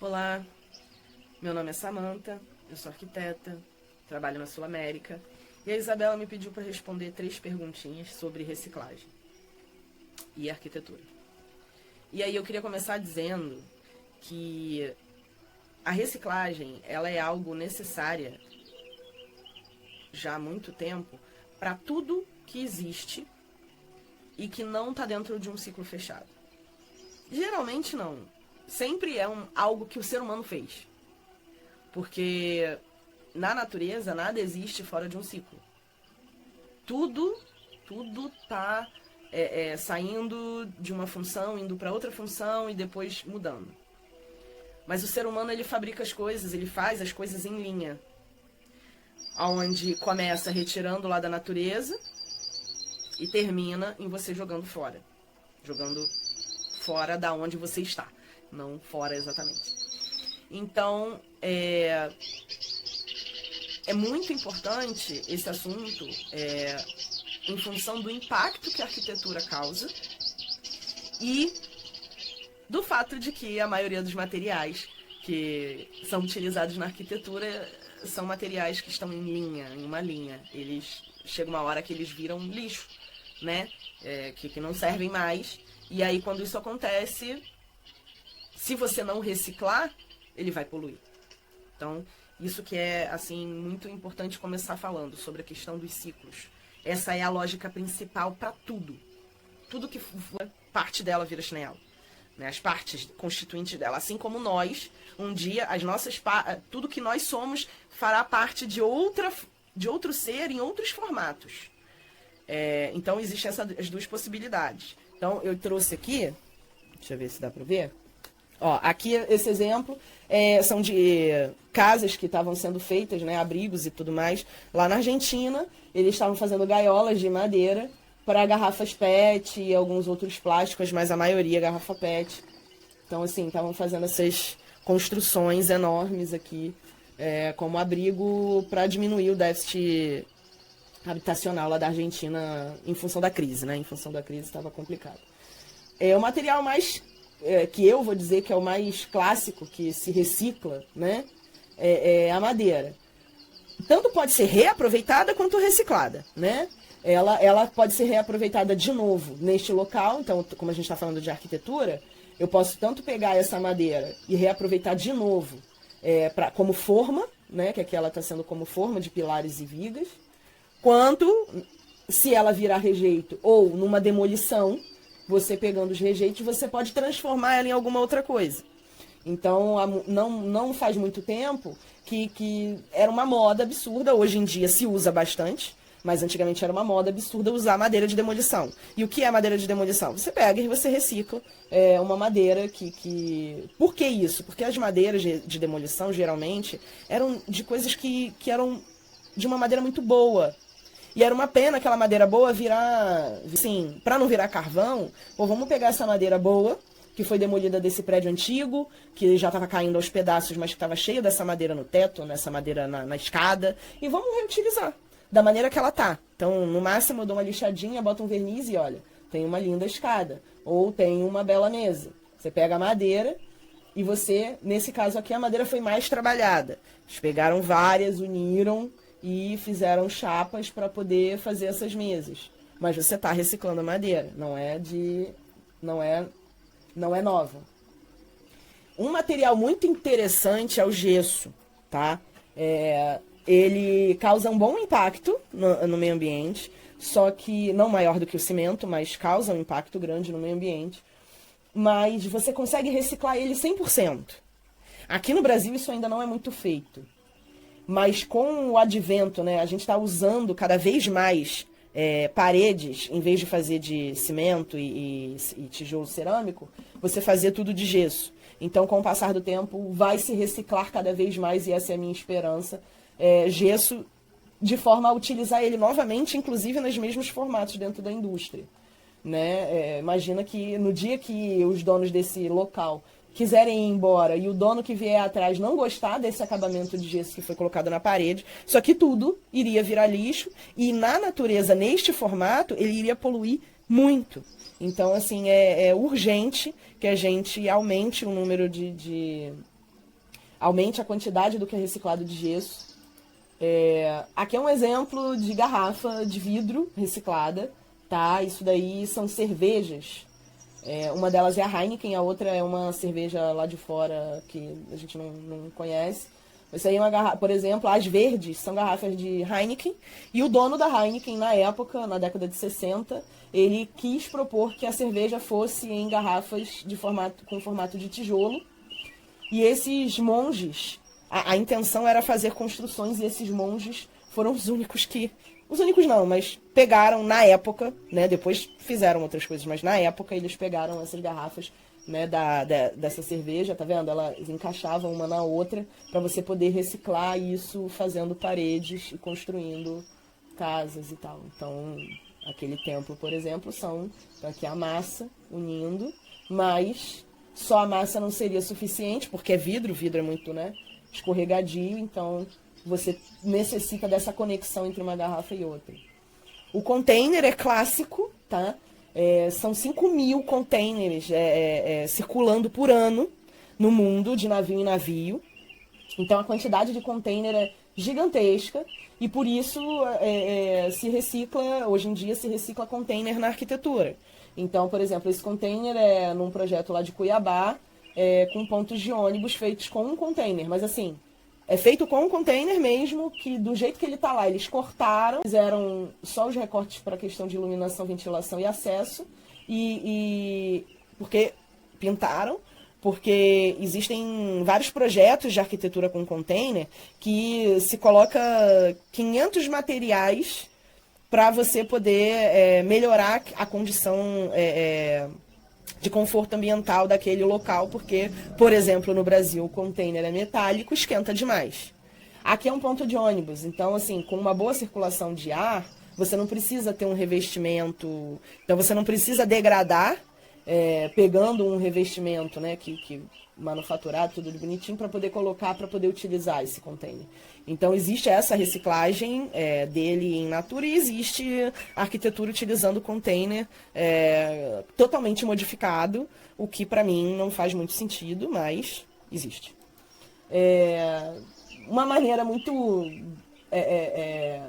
Olá, meu nome é Samantha, eu sou arquiteta, trabalho na Sul América e a Isabela me pediu para responder 3 perguntinhas sobre reciclagem e arquitetura. E aí eu queria começar dizendo que a reciclagem ela é algo necessária já há muito tempo para tudo que existe e que não está dentro de um ciclo fechado. Geralmente não. Sempre é algo que o ser humano fez. Porque na natureza nada existe fora de um ciclo. Tudo está saindo de uma função, indo para outra função e depois mudando. Mas o ser humano ele fabrica as coisas, ele faz as coisas em linha. Onde começa retirando lá da natureza e termina em você jogando fora. Jogando fora da onde você está. Não fora exatamente. Então, é muito importante esse assunto em função do impacto que a arquitetura causa e do fato de que a maioria dos materiais que são utilizados na arquitetura são materiais que estão em linha, em uma linha. Eles chega uma hora que eles viram lixo, né? Que não servem mais. E aí, quando isso acontece, se você não reciclar, ele vai poluir. Então, isso que é, assim, muito importante começar falando sobre a questão dos ciclos. Essa é a lógica principal para tudo. Tudo que for parte dela vira chinelo. Né? As partes constituintes dela. Assim como nós, um dia, tudo que nós somos fará parte de outro ser em outros formatos. Então, existem as 2 possibilidades. Então, eu trouxe aqui, deixa eu ver se dá para ver. Ó, aqui, esse exemplo são de casas que estavam sendo feitas, né, abrigos e tudo mais. Lá na Argentina, eles estavam fazendo gaiolas de madeira para garrafas PET e alguns outros plásticos, mas a maioria garrafa PET. Então, assim, estavam fazendo essas construções enormes aqui, como abrigo para diminuir o déficit habitacional lá da Argentina em função da crise, né? Em função da crise estava complicado. O material mais que eu vou dizer que é o mais clássico, que se recicla, né, é a madeira. Tanto pode ser reaproveitada quanto reciclada, né? Ela pode ser reaproveitada de novo neste local. Então, como a gente está falando de arquitetura, eu posso tanto pegar essa madeira e reaproveitar de novo como forma, né, que aqui ela está sendo como forma de pilares e vigas, quanto, se ela virar rejeito ou numa demolição, você pegando os rejeitos, você pode transformar ela em alguma outra coisa. Então, não faz muito tempo que era uma moda absurda. Hoje em dia se usa bastante, mas antigamente era uma moda absurda usar madeira de demolição. E o que é madeira de demolição? Você pega e você recicla uma madeira que... Por que isso? Porque as madeiras de demolição, geralmente, eram de coisas que eram de uma madeira muito boa. E era uma pena aquela madeira boa virar, assim, para não virar carvão, vamos pegar essa madeira boa, que foi demolida desse prédio antigo, que já estava caindo aos pedaços, mas que estava cheio dessa madeira no teto, nessa madeira na escada, e vamos reutilizar, da maneira que ela tá. Então, no máximo, eu dou uma lixadinha, boto um verniz e olha, tem uma linda escada, ou tem uma bela mesa. Você pega a madeira e você, nesse caso aqui, a madeira foi mais trabalhada. Eles pegaram várias, uniram e fizeram chapas para poder fazer essas mesas. Mas você está reciclando a madeira, não é nova. Um material muito interessante é o gesso, tá? Ele causa um bom impacto no meio ambiente, só que não maior do que o cimento, mas causa um impacto grande no meio ambiente. Mas você consegue reciclar ele 100%. Aqui no Brasil isso ainda não é muito feito. Mas com o advento, né, a gente está usando cada vez mais paredes, em vez de fazer de cimento e tijolo cerâmico, você fazer tudo de gesso. Então, com o passar do tempo, vai se reciclar cada vez mais, e essa é a minha esperança, gesso, de forma a utilizar ele novamente, inclusive nos mesmos formatos dentro da indústria. Né? Imagina que no dia que os donos desse local quiserem ir embora e o dono que vier atrás não gostar desse acabamento de gesso que foi colocado na parede, só que tudo iria virar lixo e na natureza, neste formato, ele iria poluir muito. Então, assim, é urgente que a gente aumente o número de aumente a quantidade do que é reciclado de gesso. Aqui é um exemplo de garrafa de vidro reciclada, tá? Isso daí são cervejas. Uma delas é a Heineken, a outra é uma cerveja lá de fora que a gente não conhece. Isso aí é uma garrafa, por exemplo, as verdes são garrafas de Heineken, e o dono da Heineken, na época, na década de 60, ele quis propor que a cerveja fosse em garrafas com formato de tijolo, e esses monges, a intenção era fazer construções, e esses monges foram os únicos não, mas pegaram na época, né, depois fizeram outras coisas, mas na época eles pegaram essas garrafas, né, dessa cerveja, tá vendo? Elas encaixavam uma na outra para você poder reciclar isso fazendo paredes e construindo casas e tal. Então, aquele templo, por exemplo, então aqui a massa unindo, mas só a massa não seria suficiente, porque é vidro é muito, né, escorregadio, então você necessita dessa conexão entre uma garrafa e outra. O container é clássico, tá? São 5.000 containers circulando por ano no mundo, de navio em navio. Então a quantidade de container é gigantesca e por isso hoje em dia se recicla container na arquitetura. Então, por exemplo, esse container é num projeto lá de Cuiabá, com pontos de ônibus feitos com um container, mas assim, é feito com um container mesmo, que do jeito que ele está lá, eles cortaram, fizeram só os recortes para a questão de iluminação, ventilação e acesso, porque pintaram, porque existem vários projetos de arquitetura com container que se coloca 500 materiais para você poder melhorar a condição de conforto ambiental daquele local, porque, por exemplo, no Brasil o container é metálico, esquenta demais. Aqui é um ponto de ônibus, então, assim, com uma boa circulação de ar, você não precisa ter um revestimento, então você não precisa degradar, pegando um revestimento, né, que manufaturado, tudo bonitinho, para poder colocar, para poder utilizar esse container. Então, existe essa reciclagem dele in natura e existe a arquitetura utilizando container totalmente modificado, o que para mim não faz muito sentido, mas existe. Uma maneira muito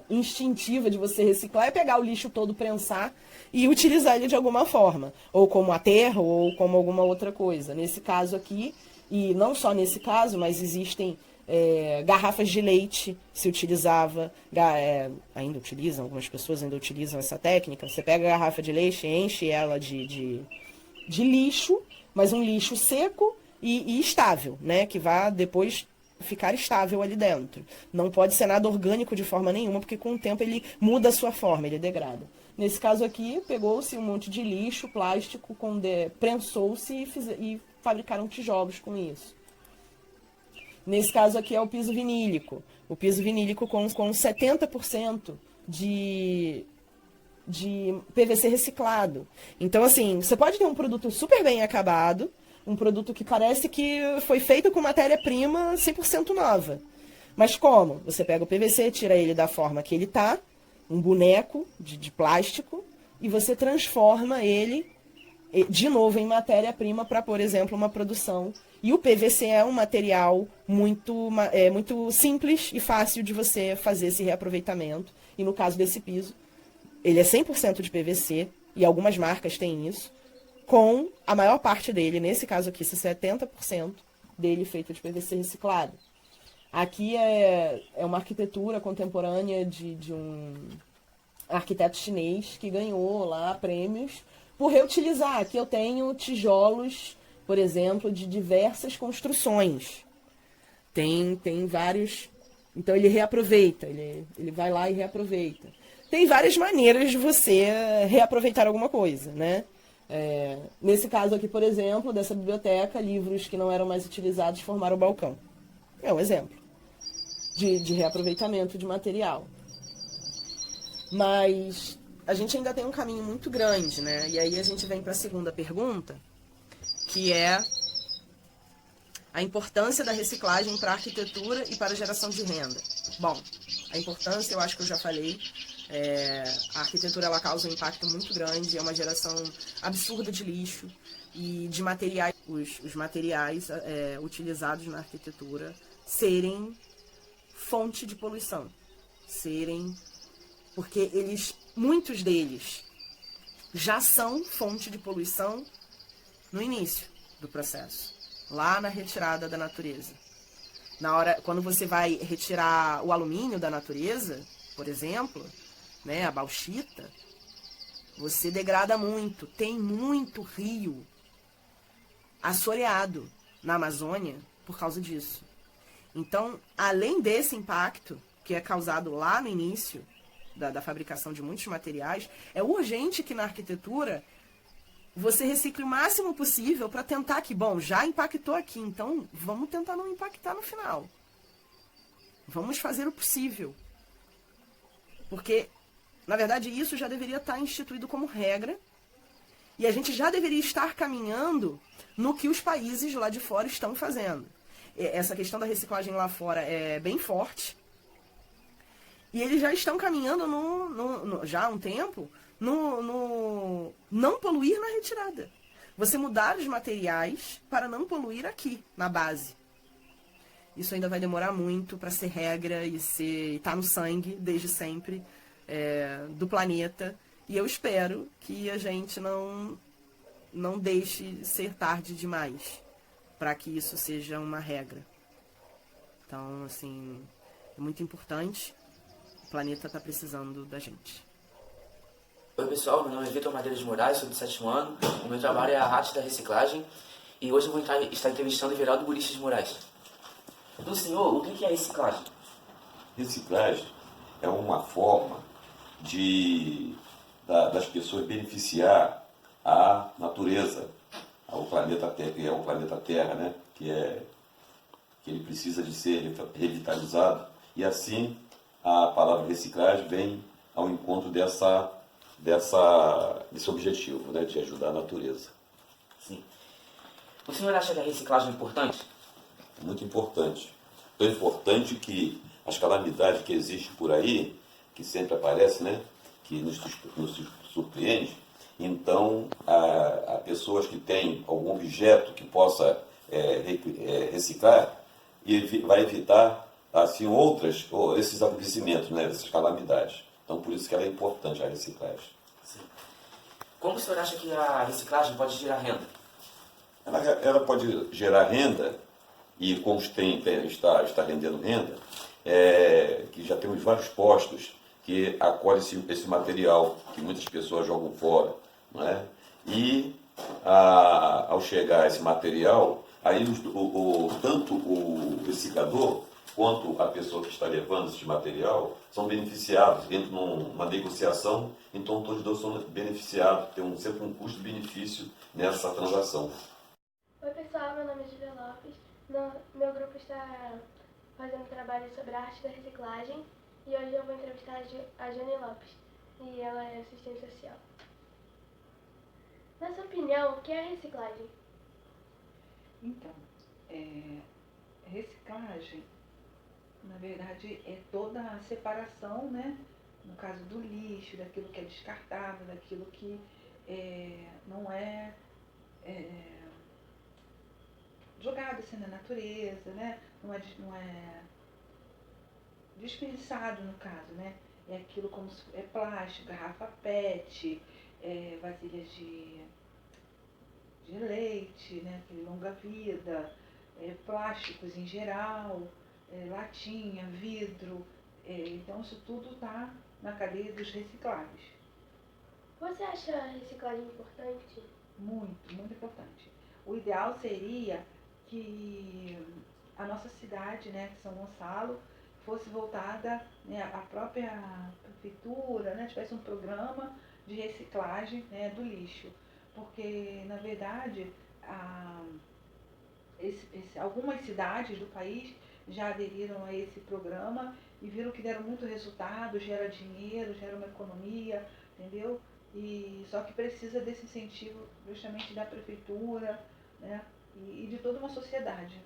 instintiva de você reciclar é pegar o lixo todo, prensar e utilizar ele de alguma forma, ou como aterro, ou como alguma outra coisa. Nesse caso aqui, e não só nesse caso, mas existem garrafas de leite, se utilizava, ainda utilizam, algumas pessoas ainda utilizam essa técnica. Você pega a garrafa de leite, enche ela de lixo, mas um lixo seco e estável, né, que vai depois ficar estável ali dentro. Não pode ser nada orgânico de forma nenhuma, porque com o tempo ele muda a sua forma, ele degrada. Nesse caso aqui, pegou-se um monte de lixo, plástico, prensou-se e fabricaram tijolos com isso. Nesse caso aqui é o piso vinílico. O piso vinílico com 70% de PVC reciclado. Então, assim, você pode ter um produto super bem acabado, um produto que parece que foi feito com matéria-prima 100% nova. Mas como? Você pega o PVC, tira ele da forma que ele está, um boneco de plástico, e você transforma ele de novo em matéria-prima para, por exemplo, uma produção. E o PVC é um material muito simples e fácil de você fazer esse reaproveitamento. E no caso desse piso, ele é 100% de PVC, e algumas marcas têm isso, com a maior parte dele, nesse caso aqui, 70% dele feito de PVC reciclado. Aqui é uma arquitetura contemporânea de um arquiteto chinês que ganhou lá prêmios por reutilizar. Aqui eu tenho tijolos, por exemplo, de diversas construções. Tem vários... Então ele reaproveita, ele vai lá e reaproveita. Tem várias maneiras de você reaproveitar alguma coisa, né? Nesse caso aqui, por exemplo, dessa biblioteca, livros que não eram mais utilizados formaram o balcão. É um exemplo de reaproveitamento de material. Mas a gente ainda tem um caminho muito grande, né? E aí a gente vem para a segunda pergunta, que é a importância da reciclagem para a arquitetura e para a geração de renda. Bom, a importância eu acho que eu já falei. A arquitetura ela causa um impacto muito grande, é uma geração absurda de lixo e de materiais. Os materiais utilizados na arquitetura serem fonte de poluição. Porque muitos deles já são fonte de poluição no início do processo, lá na retirada da natureza. Quando você vai retirar o alumínio da natureza, por exemplo, né, a bauxita, você degrada muito. Tem muito rio assoreado na Amazônia por causa disso. Então, além desse impacto que é causado lá no início da fabricação de muitos materiais, é urgente que na arquitetura você recicle o máximo possível para tentar que, já impactou aqui, então vamos tentar não impactar no final. Vamos fazer o possível. Porque, na verdade, isso já deveria estar instituído como regra e a gente já deveria estar caminhando no que os países lá de fora estão fazendo. Essa questão da reciclagem lá fora é bem forte. E eles já estão caminhando já há um tempo no não poluir na retirada. Você mudar os materiais para não poluir aqui, na base. Isso ainda vai demorar muito para ser regra e tá no sangue, desde sempre, do planeta. E eu espero que a gente não deixe ser tarde demais para que isso seja uma regra. Então, assim, é muito importante. O planeta está precisando da gente. Oi pessoal, meu nome é Vitor Madeira de Moraes, sou do 7º ano. O meu trabalho é a arte da reciclagem. E hoje eu vou estar entrevistando o Everaldo Buriches de Moraes. Então, senhor, o que é reciclagem? Reciclagem é uma forma das pessoas beneficiar a natureza, o planeta Terra, que é o planeta Terra, né? que ele precisa de ser revitalizado. E assim a palavra reciclagem vem ao encontro desse objetivo, né? de ajudar a natureza. Sim. O senhor acha que a reciclagem é importante? Muito importante. Tão importante que as calamidades que existem por aí, que sempre aparecem, né? que nos surpreende, então a pessoas que têm algum objeto que possa reciclar, vai evitar assim esses acontecimentos, né? essas calamidades. Então por isso que ela é importante, a reciclagem. Sim. Como o senhor acha que a reciclagem pode gerar renda? Ela pode gerar renda, e como está rendendo renda, que já temos vários postos que acolhem esse material que muitas pessoas jogam fora. Não é? E ao chegar esse material, aí tanto o reciclador quanto a pessoa que está levando esse material são beneficiados, entram numa negociação, então todos dois são beneficiados, tem sempre um custo-benefício nessa transação. Oi pessoal, meu nome é Julia Lopes, meu grupo está fazendo trabalho sobre a arte da reciclagem e hoje eu vou entrevistar a Jane Lopes, e ela é assistente social. Na sua opinião, o que é reciclagem? Então, reciclagem, na verdade, é toda a separação, né? No caso do lixo, daquilo que é descartável, daquilo que não é jogado assim na natureza, né? Não é desperdiçado, no caso, né? É aquilo como plástico, garrafa PET, vasilhas de leite, né? Aquele longa-vida, plásticos em geral, latinha, vidro. Então isso tudo está na cadeia dos recicláveis. Você acha a reciclagem importante? Muito, muito importante. O ideal seria que a nossa cidade, né, São Gonçalo, fosse voltada, né, à própria prefeitura, né, tivesse um programa de reciclagem, né, do lixo. Porque, na verdade, algumas cidades do país já aderiram a esse programa e viram que deram muito resultado, gera dinheiro, gera uma economia, entendeu? Só que precisa desse incentivo justamente da prefeitura, né, e de toda uma sociedade.